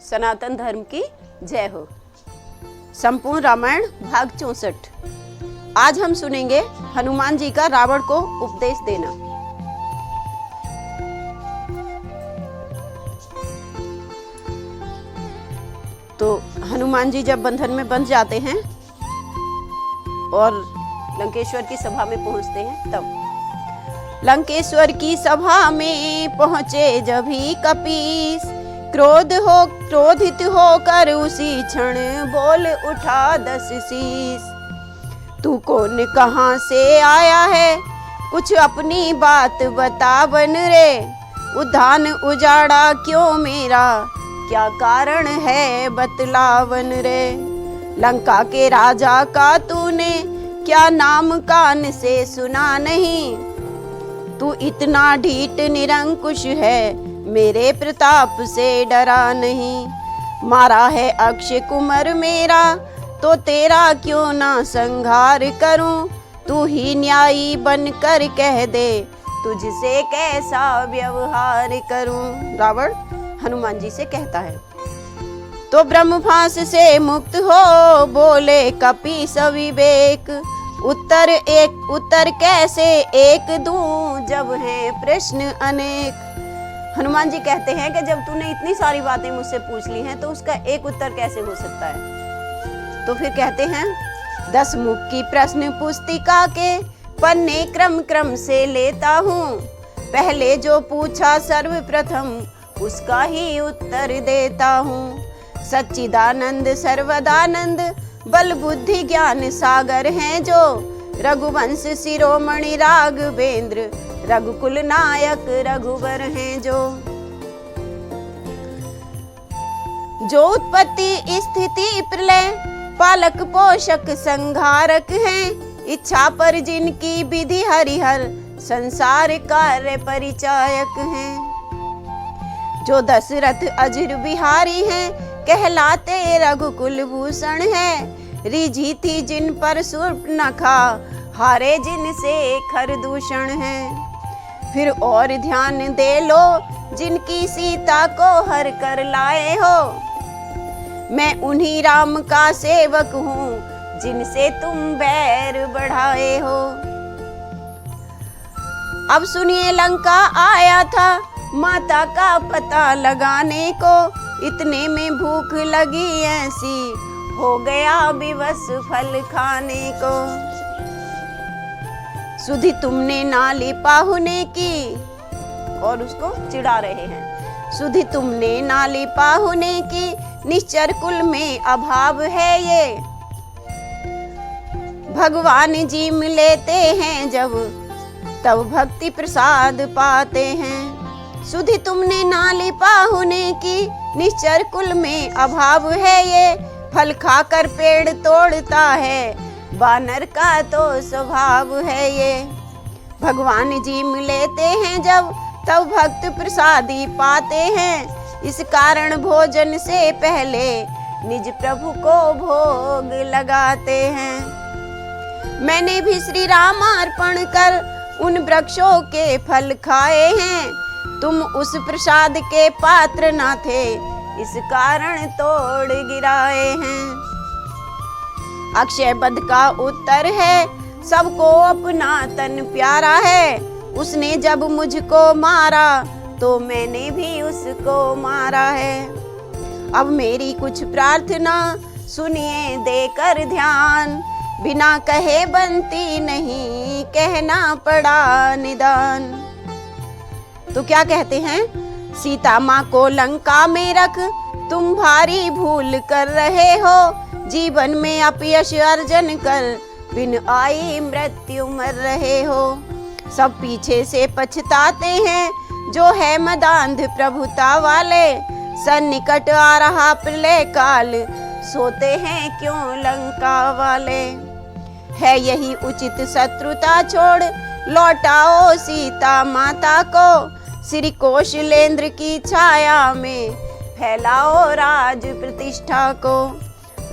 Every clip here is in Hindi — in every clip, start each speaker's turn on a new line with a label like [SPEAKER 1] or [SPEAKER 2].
[SPEAKER 1] सनातन धर्म की जय हो। संपूर्ण रामायण भाग 64। आज हम सुनेंगे हनुमान जी का रावण को उपदेश देना। तो हनुमान जी जब बंधन में बंध जाते हैं और लंकेश्वर की सभा में पहुंचते हैं, तब लंकेश्वर की सभा में पहुंचे जब ही कपीस, क्रोधित होकर उसी क्षण बोल उठा 10 शीस। तू कौन कहाँ से आया है, कुछ अपनी बात बतावन रे। उद्यान उजाड़ा क्यों मेरा, क्या कारण है बतलावन रे। लंका के राजा का तूने क्या नाम कान से सुना नहीं। तू इतना ढीठ निरंकुश है, मेरे प्रताप से डरा नहीं। मारा है अक्षय कुमार मेरा, तो तेरा क्यों ना संहार करूं। तू ही न्यायी बनकर कह दे, तुझसे कैसा व्यवहार करूं। रावण हनुमान जी से कहता है। तो ब्रह्मभास से मुक्त हो बोले कपि सविवेक। उत्तर कैसे एक दूं, जब है प्रश्न अनेक। हनुमान जी कहते हैं कि जब तूने इतनी सारी बातें मुझसे पूछ ली हैं, तो उसका एक उत्तर कैसे हो सकता है। तो फिर कहते हैं 10 मुख की प्रश्न पुस्तिका के पन्ने क्रम से लेता हूँ। पहले जो पूछा सर्वप्रथम, उसका ही उत्तर देता हूँ। सच्चिदानंद सर्वदानंद बल बुद्धि ज्ञान सागर हैं जो। रघुवंश शिरोमणि राघवेंद्र, रघुकुल नायक रघुवर हैं जो उत्पत्ति स्थिति प्रलय पालक पोषक संहारक हैं। इच्छा पर जिनकी विधि हरिहर, संसार कार्य परिचायक हैं। जो दशरथ अजिर बिहारी हैं, कहलाते रघुकुल भूषण है। रिझी थी जिन पर शूर्पणखा, हारे जिन से खरदूषण है। फिर और ध्यान दे लो, जिनकी सीता को हर कर लाए हो। मैं उन्हीं राम का सेवक हूँ, जिनसे तुम बैर बढ़ाए हो। अब सुनिए लंका आया था, माता का पता लगाने को। इतने में भूख लगी ऐसी, हो गया विवश फल खाने को। सुधि तुमने नाली पाहुने की, और उसको चिढ़ा रहे हैं। सुधि तुमने नाली पाहुने की, निश्चर कुल में अभाव है ये। भगवान जी मिलते हैं जब, तब भक्ति प्रसाद पाते हैं। सुधि तुमने नाली पाहुने की, निश्चर कुल में अभाव है ये। फल खाकर पेड़ तोड़ता है, बानर का तो स्वभाव है ये। भगवान जी मिलते हैं जब, तब भक्त प्रसादी पाते हैं। इस कारण भोजन से पहले निज प्रभु को भोग लगाते हैं। मैंने भी श्री राम अर्पण कर उन वृक्षों के फल खाए हैं। तुम उस प्रसाद के पात्र ना थे, इस कारण तोड़ गिराए हैं। अक्षय वध का उत्तर है, सबको अपना तन प्यारा है। उसने जब मुझको मारा, तो मैंने भी उसको मारा है। अब मेरी कुछ प्रार्थना सुनिए देकर ध्यान। बिना कहे बनती नहीं, कहना पड़ा निदान। तो क्या कहते हैं, सीता माँ को लंका में रख तुम भारी भूल कर रहे हो। जीवन में अपयश अर्जन कर बिन आई मृत्यु मर रहे हो। सब पीछे से पछताते हैं, जो है मदांध प्रभुता वाले। सन्निकट आ रहा प्रलय काल, सोते हैं क्यों लंका वाले। है यही उचित शत्रुता छोड़, लौटाओ सीता माता को। श्री कौशलेंद्र की छाया में फैलाओ राज प्रतिष्ठा को।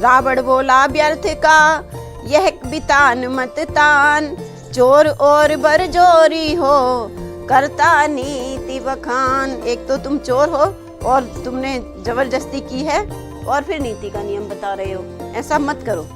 [SPEAKER 1] रावण बोला व्यर्थ का यह बितान मत तान। चोर और बरजोरी हो, करता नीति बखान। एक तो तुम चोर हो और तुमने जबरदस्ती की है और फिर नीति का नियम बता रहे हो। ऐसा मत करो।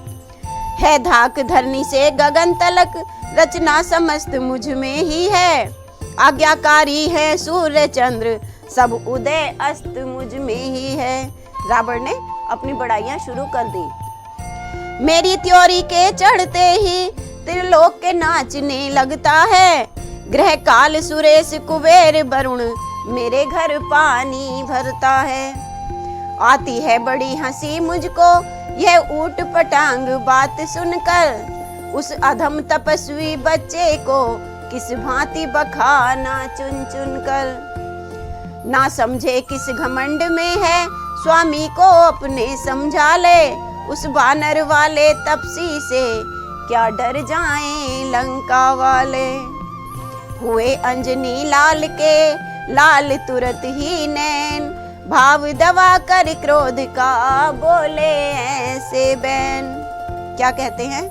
[SPEAKER 1] है धाक धरनी से गगन तलक, रचना समस्त मुझ में ही है। आज्ञाकारी है सूर्य चंद्र, सब उदय अस्त मुझ में ही है। रावण ने अपनी बड़ाइयां शुरू कर दी। मेरी त्योरी के चढ़ते ही त्रिलोक के नाचने लगता है। ग्रह काल सुरेश कुबेर वरुण, मेरे घर पानी भरता है। आती है बड़ी हंसी मुझको यह ऊट पटांग बात सुनकर। उस अधम तपस्वी बच्चे को किस भांति बखाना चुन चुन कर। ना समझे किस घमंड में है, स्वामी को अपने समझा ले। उस बानर वाले तपसी से क्या डर जाएं लंका वाले। हुए अंजनी लाल के लाल तुरत ही नैन, भाव दवा कर क्रोध का बोले ऐसे बैन। क्या कहते हैं?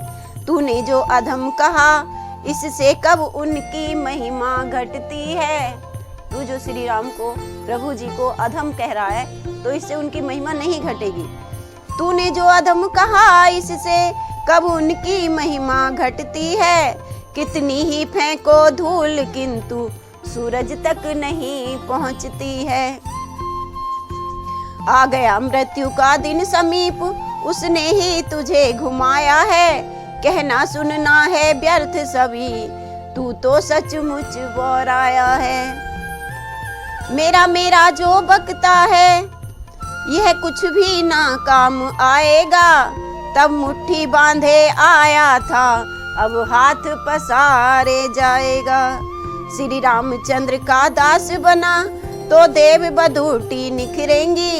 [SPEAKER 1] तूने जो अधम कहा इससे कब उनकी महिमा घटती है। तू जो श्री राम को, प्रभु जी को अधम कह रहा है तो इससे उनकी महिमा नहीं घटेगी। तूने जो अधम कहा इससे कब उनकी महिमा घटती है। कितनी ही फेंको धूल किंतु सूरज तक नहीं पहुंचती है। आ गया मृत्यु का दिन समीप, उसने ही तुझे घुमाया है। कहना सुनना है व्यर्थ सभी, तू तो सचमुच बोराया है। मेरा मेरा जो बकता है यह कुछ भी ना काम आएगा। तब मुट्ठी बांधे आया था, अब हाथ पसारे जाएगा। श्री रामचंद्र का दास बना तो देव बधूटी निखरेंगी।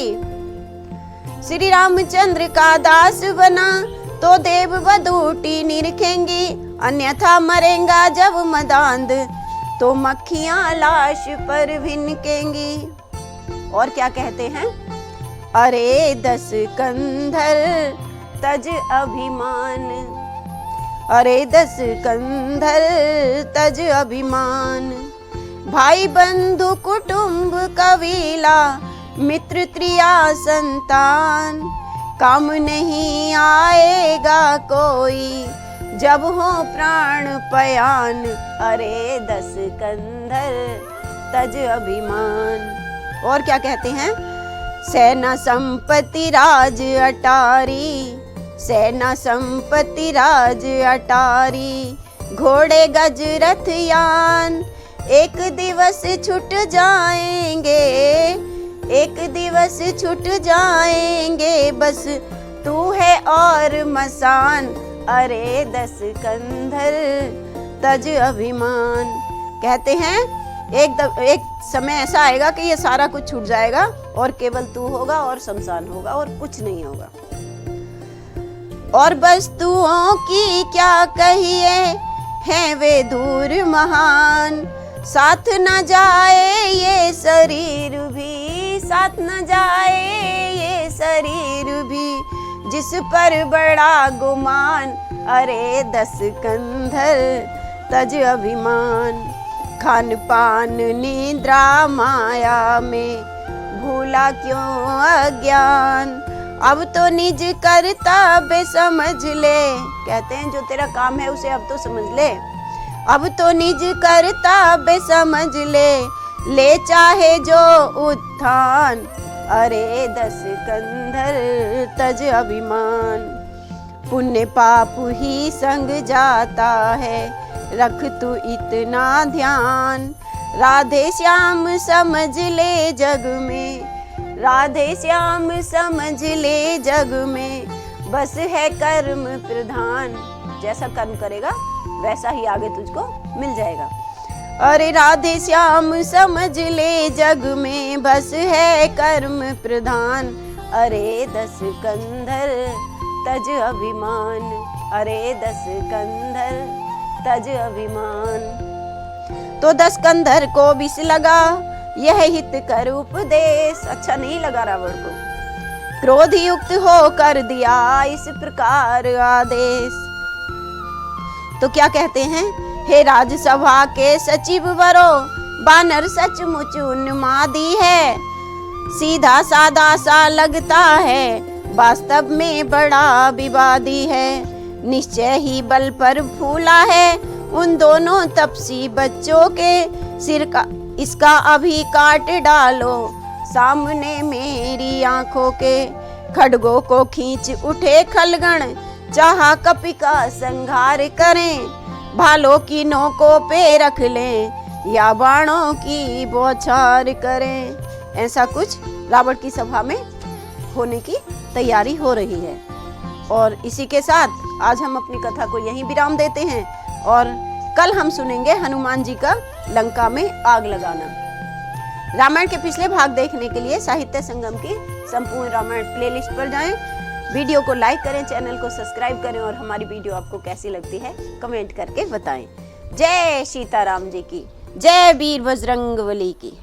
[SPEAKER 1] श्री रामचंद्र का दास बना तो देव बधूटी निरखेंगी। अन्यथा मरेगा जब मदांध तो मक्खियां लाश पर भिनकेंगी। और क्या कहते हैं? अरे 10 कंधर तज अभिमान, अरे 10 कंधर तज अभिमान। भाई बंधु कुटुंब कबीला मित्र त्रिया संतान। काम नहीं आएगा कोई जब हो प्राण पयान। अरे 10 कंधर तज अभिमान। और क्या कहते हैं? सेना संपत्ति राज अटारी, सेना संपत्ति राज अटारी। घोड़े गज रथ यान एक दिवस छूट जाएंगे, एक दिवस छूट जाएंगे। बस तू है और मसान। अरे 10 कंधर तज अभिमान। कहते हैं एक समय ऐसा आएगा कि ये सारा कुछ छूट जाएगा और केवल तू होगा और शमशान होगा और कुछ नहीं होगा। और वस्तुओं की क्या कहिए हैं वे दूर महान। साथ न जाए ये शरीर भी, साथ न जाए ये शरीर भी, जिस पर बड़ा गुमान। अरे 10 कंधर तज अभिमान। खान पान निद्रा माया में भूला क्यों अज्ञान। अब तो निज कर्तव्य समझ ले। कहते हैं जो तेरा काम है उसे अब तो समझ ले। अब तो निज कर्तव्य समझ ले, ले चाहे जो उत्थान। अरे 10 कंधर तज अभिमान। पुण्य पाप ही संग जाता है, रख तू इतना ध्यान। राधे श्याम समझ ले जग में, राधे श्याम समझ ले जग में। बस है कर्म प्रधान। जैसा कर्म करेगा वैसा ही आगे तुझको मिल जाएगा। अरे राधे श्याम समझ ले जग में, बस है कर्म प्रधान। अरे 10 कंधर तज अभिमान। अरे 10 कंधर तज अभिमान। तो 10 कंधर को विष लगा यह हित कर उपदेश। अच्छा नहीं लगा रावण को। क्रोध युक्त हो कर दिया इस प्रकार आदेश। तो क्या कहते हैं? हे राजसभा के सचिव वरो, बानर सचमुच उन्मादी है। सीधा सादा सा लगता है, वास्तव में बड़ा विवादी है। निश्चय ही बल पर फूला है उन दोनों तपसी बच्चों के सिर का, इसका अभी काट डालो सामने मेरी आंखों के। खड्गों को खींच उठे खलगण, चाहा कपि का संहार करें। भालों की नोकों पे रख लें या बाणों की बौछार करें। ऐसा कुछ रावण की सभा में होने की तैयारी हो रही है। और इसी के साथ आज हम अपनी कथा को यहीं विराम देते हैं और कल हम सुनेंगे हनुमान जी का लंका में आग लगाना। रामायण के पिछले भाग देखने के लिए साहित्य संगम की संपूर्ण रामायण प्लेलिस्ट पर जाएं। वीडियो को लाइक करें, चैनल को सब्सक्राइब करें और हमारी वीडियो आपको कैसी लगती है कमेंट करके बताएं। जय सीताराम जी की, जय वीर बजरंगबली की।